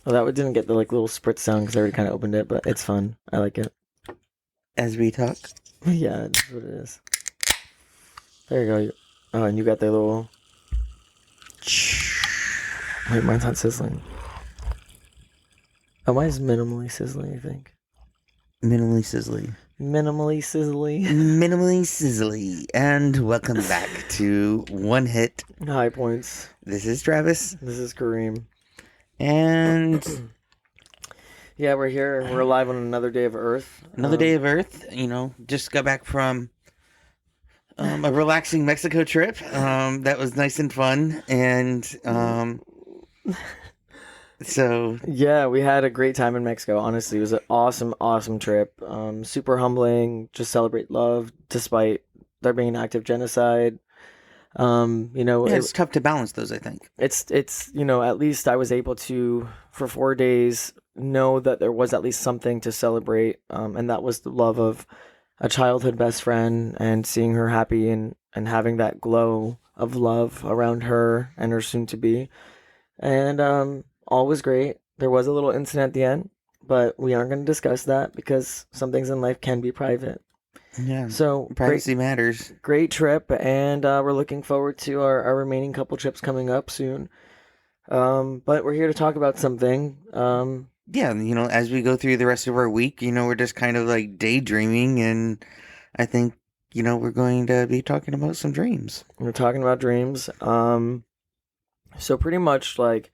Well, that one didn't get the like little spritz sound because I already kind of opened it, but it's fun. I like it. As we talk. Yeah, that's what it is. There you go. Oh, and you got the little. Wait, mine's not sizzling. Oh, mine's minimally sizzling, I think. Minimally sizzly. Minimally sizzly. Minimally sizzly. And welcome back to One Hit. High points. This is Travis. This is Kareem. And yeah, we're here. We're live on another day of Earth. another day of Earth. You know, just got back from a relaxing Mexico trip. That was nice and fun. And so yeah, we had a great time in Mexico. Honestly, it was an awesome trip. Super humbling. Just celebrate love despite there being an active genocide. it's tough to balance those, I think. It's at least I was able to for 4 days know that there was at least something to celebrate, and that was the love of a childhood best friend and seeing her happy and having that glow of love around her and her soon to be, and all was great. There was a little incident at the end, but we aren't going to discuss that because some things in life can be private. Yeah. So Privacy matters. great trip, and we're looking forward to our remaining couple trips coming up soon. But we're here to talk about something. Yeah, as we go through the rest of our week, we're just kind of like daydreaming, and I think, we're going to be talking about some dreams. We're talking about dreams. So pretty much like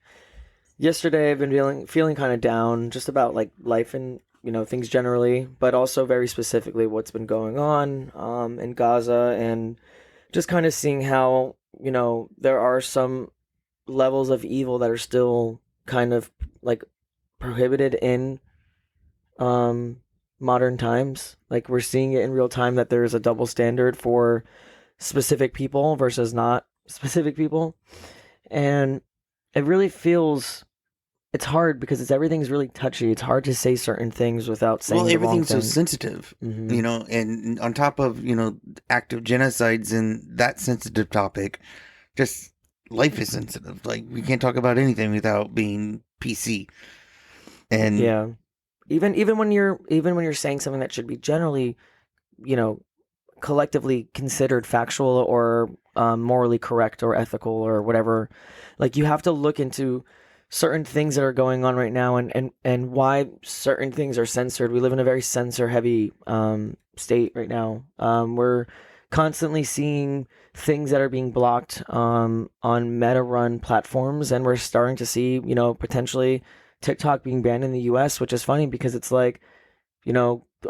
yesterday, I've been feeling kind of down, just about like life and things generally, but also very specifically what's been going on in Gaza, and just kind of seeing how there are some levels of evil that are still kind of like prohibited in modern times. Like we're seeing it in real time that there's a double standard for specific people versus not specific people, and it really feels it's hard because everything's really touchy. It's hard to say certain things without saying the wrong everything's so thing. sensitive, Mhm. and on top of, active genocides and that sensitive topic, just life is sensitive. Like, we can't talk about anything without being PC. And Yeah, even when you're saying something that should be generally, you know, collectively considered factual or morally correct or ethical or whatever, like you have to look into certain things that are going on right now, and why certain things are censored. We live in a very censor heavy state right now. We're constantly seeing things that are being blocked on meta run platforms, and we're starting to see potentially TikTok being banned in the US, which is funny because it's like,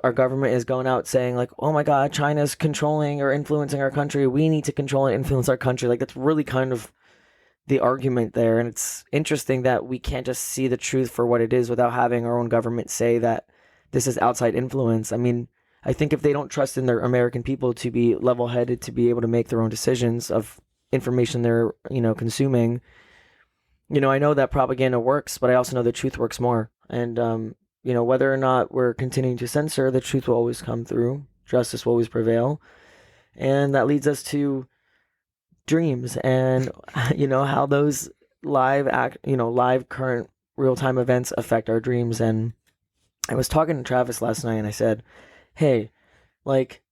our government is going out saying like, oh my God, China's controlling or influencing our country. We need to control and influence our country. Like that's really kind of the argument there. And it's interesting that we can't just see the truth for what it is without having our own government say that this is outside influence. I mean, I think if they don't trust in their American people to be level headed, to be able to make their own decisions of information they're, consuming, I know that propaganda works, but I also know the truth works more. And, whether or not we're continuing to censor, the truth will always come through. Justice will always prevail. And that leads us to dreams and, how those live current real time events affect our dreams. And I was talking to Travis last night and I said, hey, like,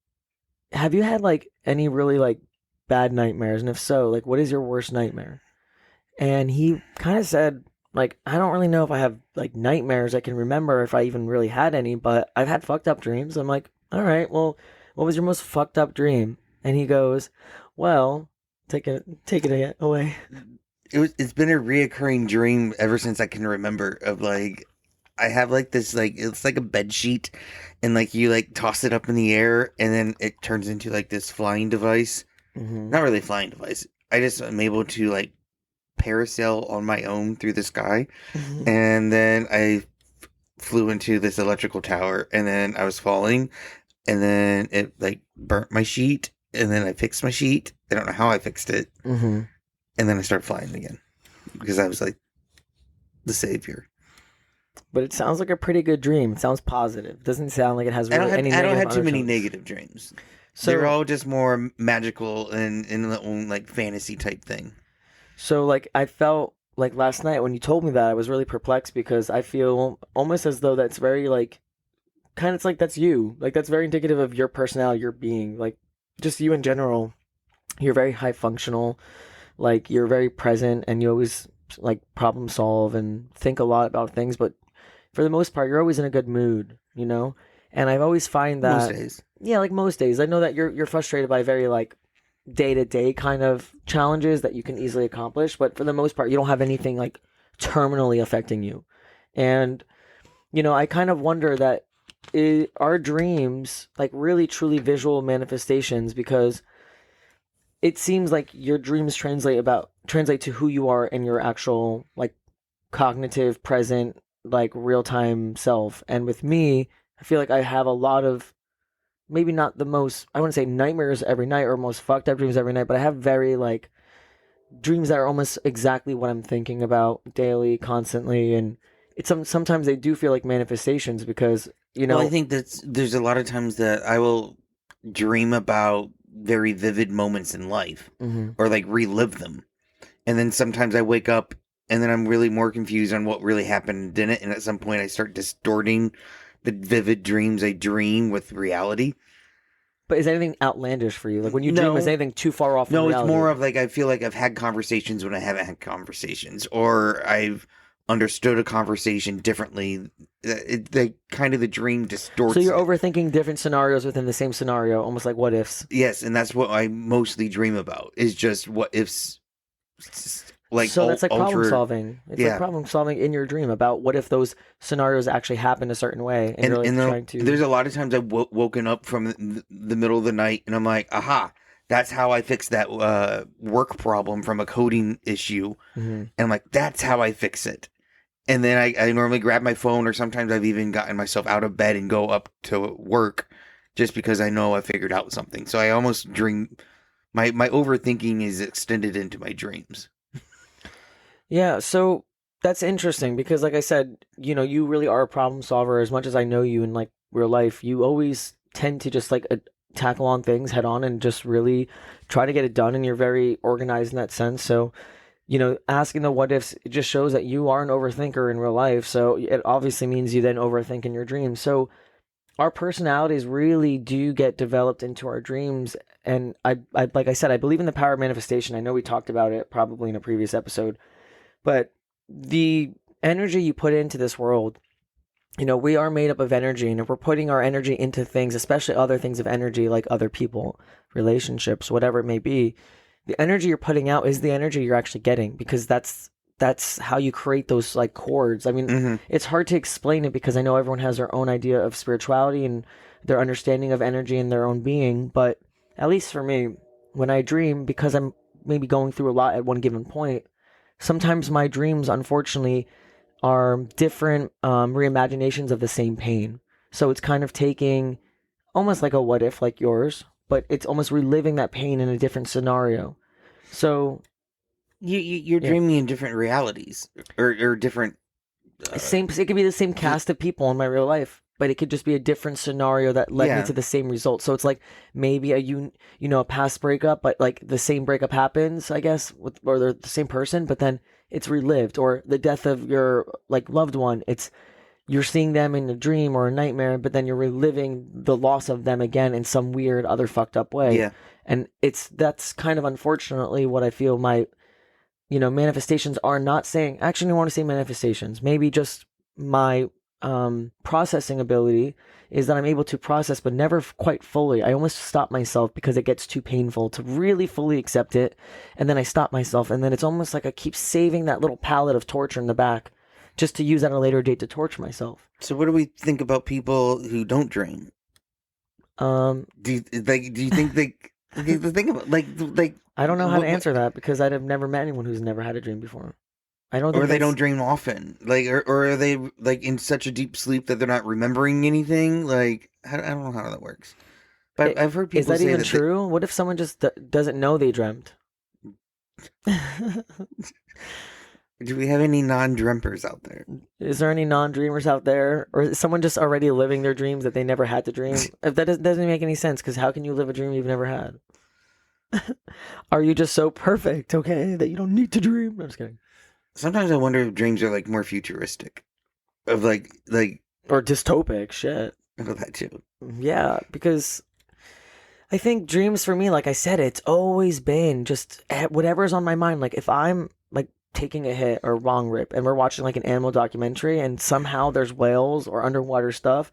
have you had like any really like bad nightmares? And if so, like, what is your worst nightmare? And he kind of said, like, I don't really know if I have like nightmares I can remember if I even really had any, but I've had fucked up dreams. I'm like, all right, well, what was your most fucked up dream? And he goes, well, take it away. it's been a reoccurring dream ever since I can remember, of like, I have like this, like, it's like a bed sheet, and like you like toss it up in the air and then it turns into like this flying device. Mm-hmm. Not really a flying device. I just am able to like parasail on my own through the sky. Mm-hmm. And then I flew into this electrical tower, and then I was falling, and then it like burnt my sheet, and then I fixed my sheet. I don't know how I fixed it. Mm-hmm. And then I started flying again because I was like the savior. But it sounds like a pretty good dream. It sounds positive. Doesn't sound like it has I really any don't negative have too many undertones. negative dreams. So They're all just more magical and in their own like fantasy type thing. So like I felt like last night when you told me that, I was really perplexed because I feel almost as though that's very like kind of it's like that's you. Like that's very indicative of your personality, your being, like just you in general. You're very high functional, like you're very present and you always like problem solve and think a lot about things, but for the most part, you're always in a good mood, you know? And I've always find Most that days. yeah, like most days. I know that you're frustrated by very like day-to-day kind of challenges that you can easily accomplish, but for the most part, you don't have anything like terminally affecting you. And I kind of wonder that our dreams like really truly visual manifestations because it seems like your dreams translate to who you are and your actual like cognitive present like real-time self. And with me, I feel like I have a lot of maybe not the most, I wouldn't say nightmares every night or most fucked up dreams every night, but I have very like dreams that are almost exactly what I'm thinking about daily, constantly. And it's sometimes they do feel like manifestations because, Well, I think there's a lot of times that I will dream about very vivid moments in life mhm. or like relive them. And then sometimes I wake up and then I'm really more confused on what really happened and didn't. And at some point I start distorting the vivid dreams I dream with reality. But is anything outlandish for you? Like when you dream, is No. anything too far off from No, it's reality? more of like I feel like I've had conversations when I haven't had conversations, or I've understood a conversation differently. Kind of the dream distorts. So you're it. overthinking different scenarios within the same scenario, almost like what ifs. Yes, and that's what I mostly dream about is just what ifs. Like So that's like problem ultra. solving. It's like Yeah. problem solving in your dream about what if those scenarios actually happen a certain way, and you're like trying to. There's a lot of times I've woken up from the middle of the night and I'm like, aha, that's how I fixed that work problem from a coding issue. Mhm. And I'm like, that's how I fix it. And then I normally grab my phone, or sometimes I've even gotten myself out of bed and go up to work just because I know I figured out something. So I almost dream, my overthinking is extended into my dreams. Yeah, so that's interesting because, like I said, you really are a problem solver. As much as I know you in like real life, you always tend to just like tackle on things head on and just really try to get it done. And you're very organized in that sense. So, asking the what ifs, it just shows that you are an overthinker in real life. So it obviously means you then overthink in your dreams. So our personalities really do get developed into our dreams. And I like I said, I believe in the power of manifestation. I know we talked about it probably in a previous episode. But the energy you put into this world, we are made up of energy. And if we're putting our energy into things, especially other things of energy like other people, relationships, whatever it may be, the energy you're putting out is the energy you're actually getting because that's how you create those like chords. I mean, Mm-hmm. it's hard to explain it because I know everyone has their own idea of spirituality and their understanding of energy and their own being. But at least for me, when I dream, because I'm maybe going through a lot at one given point, sometimes my dreams, unfortunately, are different reimaginations of the same pain. So it's kind of taking almost like a what if, like yours, but it's almost reliving that pain in a different scenario. So You're yeah, dreaming in different realities or different. same. It could be the same cast of people in my real life, but it could just be a different scenario that led me Yeah. to the same result. So it's like maybe a past breakup, but like the same breakup happens, I guess, or they're the same person, but then it's relived, or the death of your like loved one. It's you're seeing them in a dream or a nightmare, but then you're reliving the loss of them again in some weird other fucked up way. Yeah. And that's kind of unfortunately what I feel my manifestations are not saying. Actually, I want to say manifestations. Maybe just my processing ability is that I'm able to process, but never quite fully. I almost stop myself because it gets too painful to really fully accept it. And then I stop myself. And then it's almost like I keep saving that little pallet of torture in the back just to use at a later date to torture myself. So what do we think about people who don't dream? Um, Do you think they think about like I don't know how to what- answer that because I've never met anyone who's never had a dream before. I don't think or they that's- don't dream often, like or are they like in such a deep sleep that they're not remembering anything? Like I don't know how that works, but I've heard people Is that say even that true? What if someone just doesn't know they dreamt? do we have any non-dreamers out there? Is there any non-dreamers out there, or is someone just already living their dreams that they never had to dream? If that doesn't make any sense, because how can you live a dream you've never had? Are you just so perfect, okay, that you don't need to dream? I'm just kidding. Sometimes I wonder if dreams are like more futuristic, of like Or dystopic shit. oh, that too. Yeah, because I think dreams for me, like I said, it's always been just whatever's on my mind. Like if I'm like taking a hit or wrong rip and we're watching like an animal documentary and somehow there's whales or underwater stuff,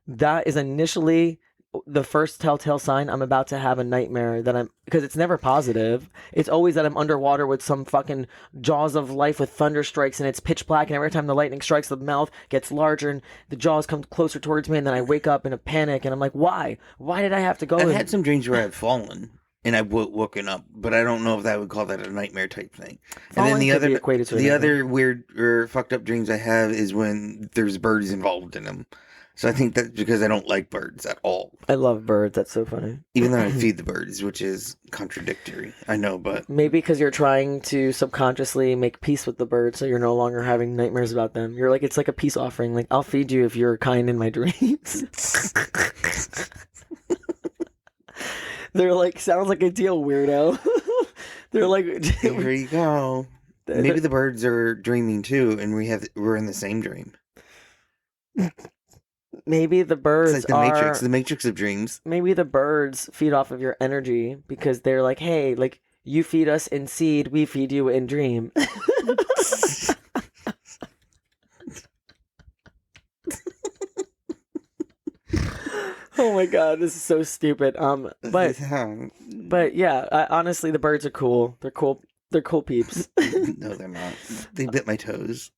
that is initially the first telltale sign I'm about to have a nightmare that I'm because it's never positive. It's always that I'm underwater with some fucking jaws of life with thunder strikes and it's pitch black and every time the lightning strikes the mouth gets larger and the jaws come closer towards me and then I wake up in a panic and I'm like, why? Why did I have to go? I've And had some dreams where I've fallen and I've woken up, but I don't know if that would call that a nightmare type thing. And then falling could be equated to a the nightmare. other weird or fucked up dreams I have is when there's birds involved in them. So I think that's because I don't like birds at all. I love birds. That's so funny. Even though I feed the birds, which is contradictory. I know, but Maybe because you're trying to subconsciously make peace with the birds, so you're no longer having nightmares about them. You're like, it's like a peace offering. Like, I'll feed you if you're kind in my dreams. They're like, sounds like a deal, weirdo. They're like, here you go. Maybe the birds are dreaming too, and we're in the same dream. maybe the birds It's like are. the Matrix of dreams. Maybe the birds feed off of your energy because they're like, hey, like you feed us in seed, we feed you in dream. Oh my god, this is so stupid. But yeah, honestly, the birds are cool. They're cool. They're cool peeps. No, they're not. They bit my toes.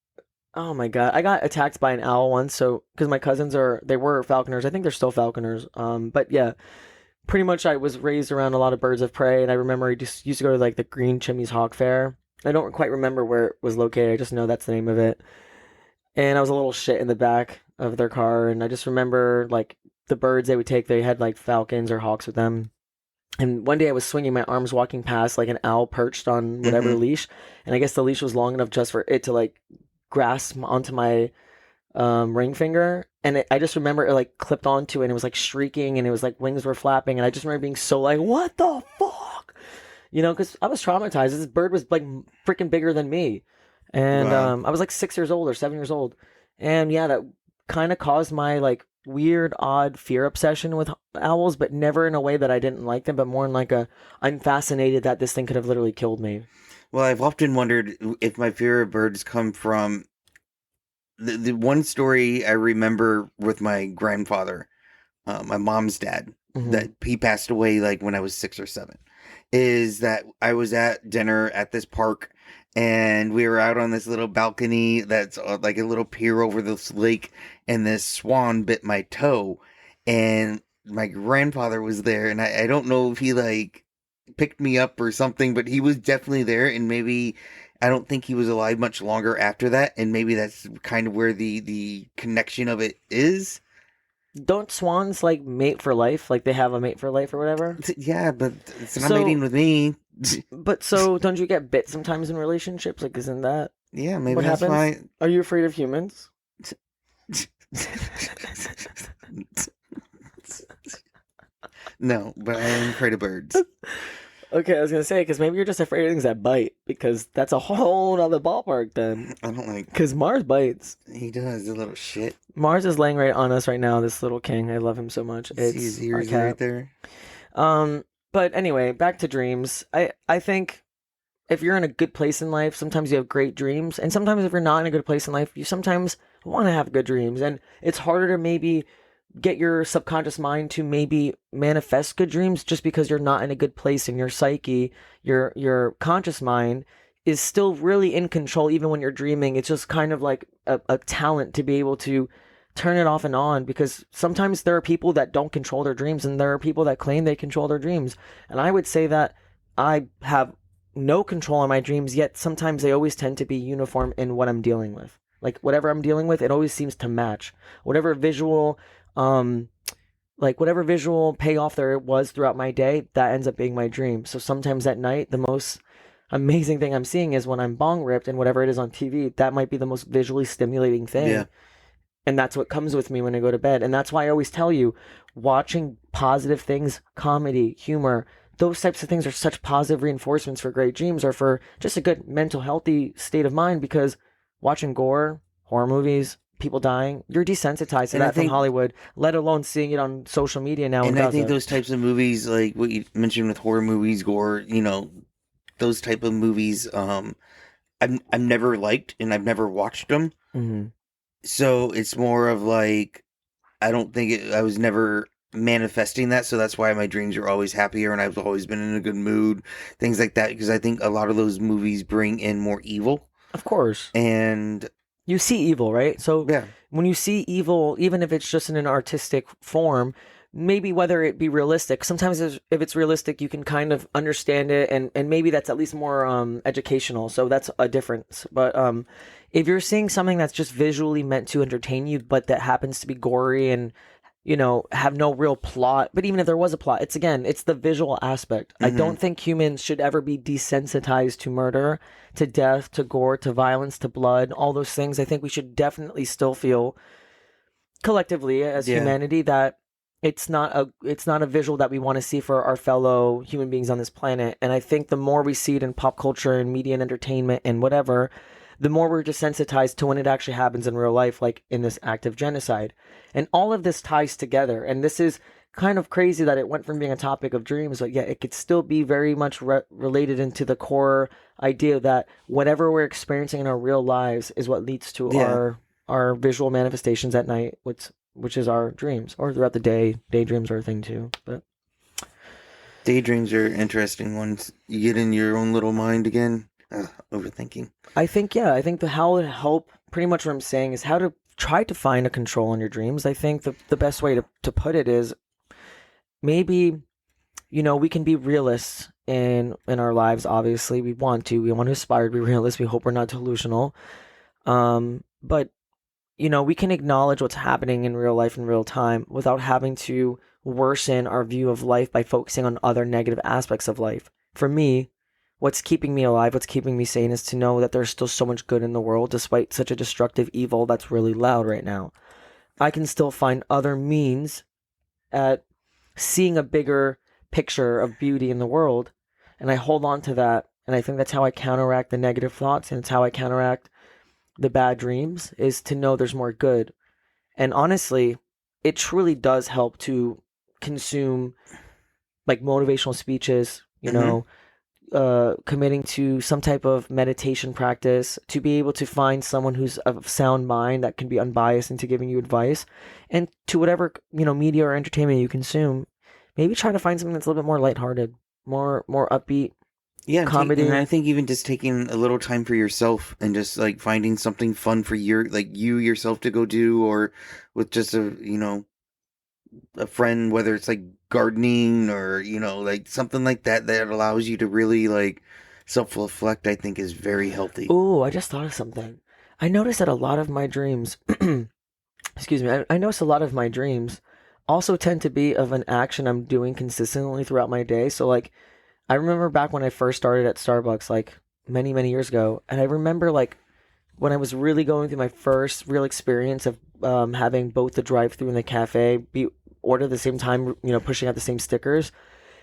Oh my god, I got attacked by an owl once. So because my cousins they were falconers. I think they're still falconers. But yeah, pretty much I was raised around a lot of birds of prey, and I remember I just used to go to like the Green Chimneys Hawk Fair. I don't quite remember where it was located. I just know that's the name of it. And I was a little shit in the back of their car, and I just remember like the birds they would take. They had like falcons or hawks with them. And one day I was swinging my arms walking past like an owl perched on whatever Mhm. leash, and I guess the leash was long enough just for it to like grasp onto my ring finger, and I just remember it like clipped onto it, and it was like shrieking, and it was like wings were flapping, and I just remember being so like, what the fuck, because I was traumatized. This bird was like freaking bigger than me, and Wow. I was like 6 years old or 7 years old, and yeah, that kind of caused my like weird, odd fear obsession with owls, but never in a way that I didn't like them, but more in like a I'm fascinated that this thing could have literally killed me. Well, I've often wondered if my fear of birds come from the one story I remember with my grandfather, my mom's dad, Hmm. that he passed away like when I was 6 or 7. Is that I was at dinner at this park and we were out on this little balcony that's like a little pier over this lake, and this swan bit my toe, and my grandfather was there, and I don't know if he like picked me up or something, but he was definitely there, and maybe I don't think he was alive much longer after that, and maybe that's kind of where the connection of it is. Don't swans like mate for life? Like they have a mate for life or whatever? Yeah, but it's not So, mating with me. but so don't you get bit sometimes in relationships? Like, isn't that Yeah, maybe what that's happens? Are you afraid of humans? why. No, but I am afraid of birds. Okay, I was gonna say because maybe you're just afraid of things that bite because that's a whole other ballpark then. I don't like. Because Mars bites. He does a little shit. Mars is laying right on us right now. This little king, I love him so much. See his It's our ears cat. right there. But anyway, back to dreams. I think if you're in a good place in life, sometimes you have great dreams, and sometimes if you're not in a good place in life, you sometimes want to have good dreams, and it's harder to maybe get your subconscious mind to maybe manifest good dreams just because you're not in a good place in your psyche. Your conscious mind is still really in control even when you're dreaming. It's just kind of like a talent to be able to turn it off and on because sometimes there are people that don't control their dreams and there are people that claim they control their dreams. And I would say that I have no control on my dreams, yet sometimes they always tend to be uniform in what I'm dealing with. Like whatever I'm dealing with, it always seems to match. Whatever visual um whatever visual payoff there was throughout my day, that ends up being my dream. So sometimes at night, the most amazing thing I'm seeing is when I'm bong ripped and whatever it is on TV, that might be the most visually stimulating thing. Yeah. And that's what comes with me when I go to bed. And that's why I always tell you watching positive things, comedy, humor, those types of things are such positive reinforcements for great dreams or for just a good mental healthy state of mind, because watching gore, horror movies, people dying, you're desensitized to And I that from think Hollywood, let alone seeing it on social media now in and I think Gaza. those types of movies, like what you mentioned with horror movies, gore, those type of movies, I've never liked and I've never watched them. Hmm. So it's more of like I don't think I was never manifesting that, so that's why my dreams are always happier and I've always been in a good mood, things like that. Because I think a lot of those movies bring in more evil, Of course. and You see evil, right? So yeah, when you see evil, even if it's just in an artistic form, maybe whether it be realistic, sometimes if it's realistic, you can kind of understand it, and maybe that's at least more educational. So that's a difference. But if you're seeing something that's just visually meant to entertain you, but that happens to be gory and have no real plot. But even if there was a plot, it's the visual aspect. I hmm don't think humans should ever be desensitized to murder, to death, to gore, to violence, to blood, all those things. I think we should definitely still feel collectively as yeah, humanity that it's not a visual that we want to see for our fellow human beings on this planet. And I think the more we see it in pop culture and media and entertainment and whatever, the more we're desensitized to when it actually happens in real life, like in this act of genocide. And all of this ties together. And this is kind of crazy that it went from being a topic of dreams, but yet it could still be very much related into the core idea that whatever we're experiencing in our real lives is what leads to yeah. our visual manifestations at night, which is our dreams, or throughout the day. Daydreams are a thing too. But Daydreams are interesting ones. You get in your own little mind again. Overthinking. I think, yeah, I think how to help, pretty much what I'm saying is how to try to find a control on your dreams. I think the best way to put it is maybe, we can be realists in our lives. Obviously, we want to aspire to be realists. We hope we're not delusional. But we can acknowledge what's happening in real life in real time without having to worsen our view of life by focusing on other negative aspects of life. For me, what's keeping me alive, what's keeping me sane is to know that there's still so much good in the world despite such a destructive evil that's really loud right now. I can still find other means at seeing a bigger picture of beauty in the world, and I hold on to that. And I think that's how I counteract the negative thoughts, and it's how I counteract the bad dreams, is to know there's more good. And honestly, it truly does help to consume like motivational speeches, hmm committing to some type of meditation practice, to be able to find someone who's of sound mind that can be unbiased into giving you advice, and to whatever media or entertainment you consume, maybe try to find something that's a little bit more lighthearted, more upbeat, Yeah, and I comedy. think even just taking a little time for yourself and just like finding something fun for you yourself to go do, or with just a friend, whether it's like gardening or like something like that that allows you to really like self reflect. I think is very healthy. Oh, I just thought of something. I noticed that a lot of my dreams, excuse me, I noticed a lot of my dreams also tend to be of an action I'm doing consistently throughout my day. So like I remember back when I first started at Starbucks, like many, many years ago, and I remember like when I was really going through my first real experience of having both the drive-through and the cafe be ordered at the same time, pushing out the same stickers.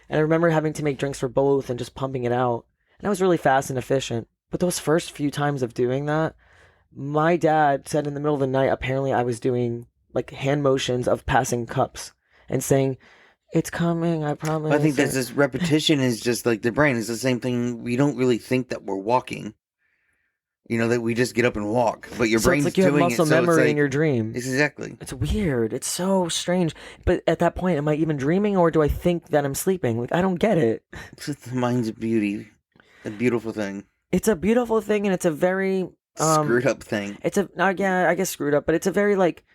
And I remember having to make drinks for both and just pumping it out. And I was really fast and efficient. But those first few times of doing that, my dad said in the middle of the night, apparently I was doing like hand motions of passing cups and saying, "It's coming, I I think promise." that's this repetition is just like the brain. It's the same thing. We don't really think that we're walking. That we just get up and walk, but your So it's brain's like you have doing it. muscle So it's memory in like your dream. exactly. It's weird. It's so strange. But at that point, am I even dreaming or do I think that I'm sleeping? Like, I don't get it. It's just the mind's beauty, a beautiful thing, It's a beautiful thing, and it's a very screwed up thing. yeah, I guess screwed up, but it's a very like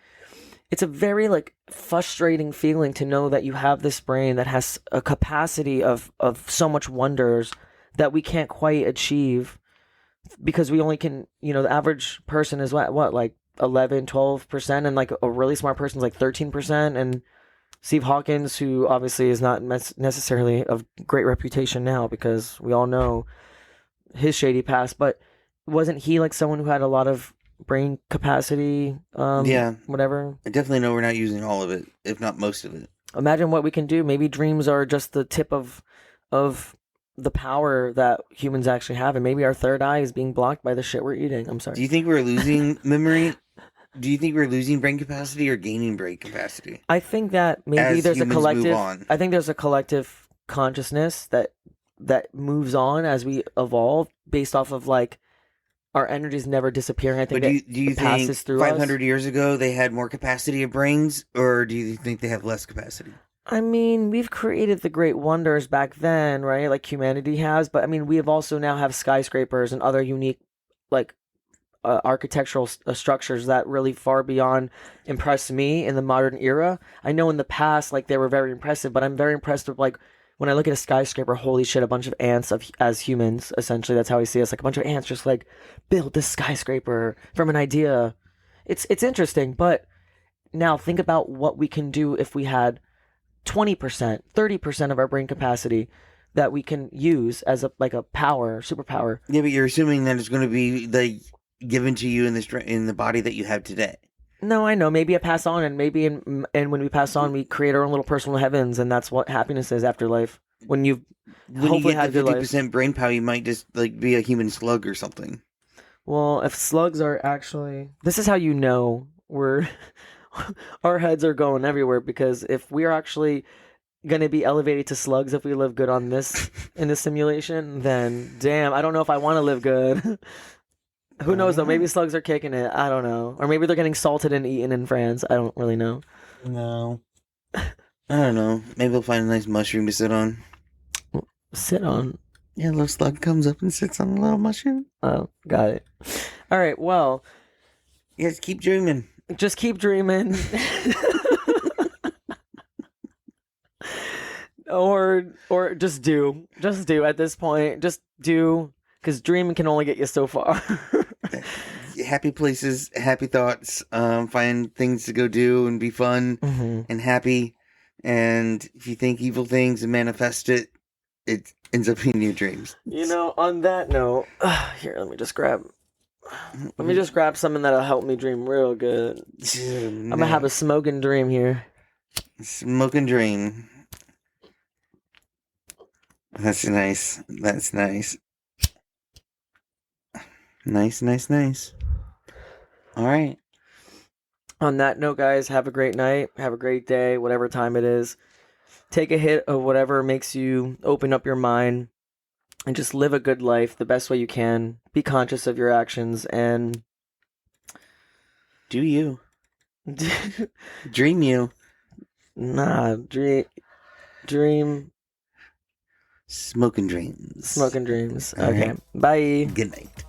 frustrating feeling to know that you have this brain that has a capacity of so much wonders that we can't quite achieve because we only can, the average person is what like 11-12%, and like a really smart person is like 13%. And Steve Hawkins, who obviously is not necessarily of great reputation now because we all know his shady past, but wasn't he like someone who had a lot of brain capacity, Yeah, whatever? I definitely know we're not using all of it, if not most of it. Imagine what we can do. Maybe dreams are just the tip of the power that humans actually have, and maybe our third eye is being blocked by the shit we're eating. I'm sorry. Do you think we're losing memory? Do you think we're losing brain capacity or gaining brain capacity? I think that maybe As there's a humans move collective. on. I think there's a collective consciousness that moves on as we evolve, based off of like our energy's never disappearing. I think But that do you it think passes through 500 us. years ago they had more capacity of brains, or do you think they have less capacity? I mean, we've created the great wonders back then, right? Like humanity has, but I mean, we have also now have skyscrapers and other unique, like architectural structures that really far beyond impress me in the modern era. I know in the past, like they were very impressive, but I'm very impressed with like when I look at a skyscraper. Holy shit, a bunch of ants of as humans. Essentially, that's how I see us. Like a bunch of ants just like build this skyscraper from an idea. It's interesting, but now think about what we can do if we had 20%, 30% of our brain capacity that we can use as a like a power, superpower. Yeah, but you're assuming that it's going to be like given to you in the body that you have today. No, I know. Maybe I pass on, and maybe and when we pass on, we create our own little personal heavens, and that's what happiness is after life. When you've When you hopefully get had the your life. 50% brain power, you might just like be a human slug or something. Well, if slugs are actually, this is how you know we're our heads are going everywhere, because if we are actually going to be elevated to slugs if we live good on this in this simulation, then damn, I don't know if I want to live good. Who knows though? Maybe slugs are kicking it. I don't know. Or maybe they're getting salted and eaten in France. I don't really know. No. I don't know. Maybe we'll find a nice mushroom to sit on. Sit on. Yeah, a little slug comes up and sits on a little mushroom. Oh, got it. All right. Well, Yes, keep dreaming. just keep dreaming. or just do. Just do at this point. Just do, because dreaming can only get you so far. Happy places, happy thoughts. Find things to go do and be fun and happy. And if you think evil things and manifest it, it ends up in your dreams. You know, on that note, here, let me just grab something that'll help me dream real good. I'm gonna have a smoking dream here. Smoke and dream. That's nice. That's nice. Nice. All right. On that note, guys, have a great night. Have a great day, whatever time it is. Take a hit of whatever makes you open up your mind and just live a good life the best way you can. Be conscious of your actions and Do you. Dream you. nah, dream Smoking dreams. smoking dreams. All Okay. right. Bye. Good night.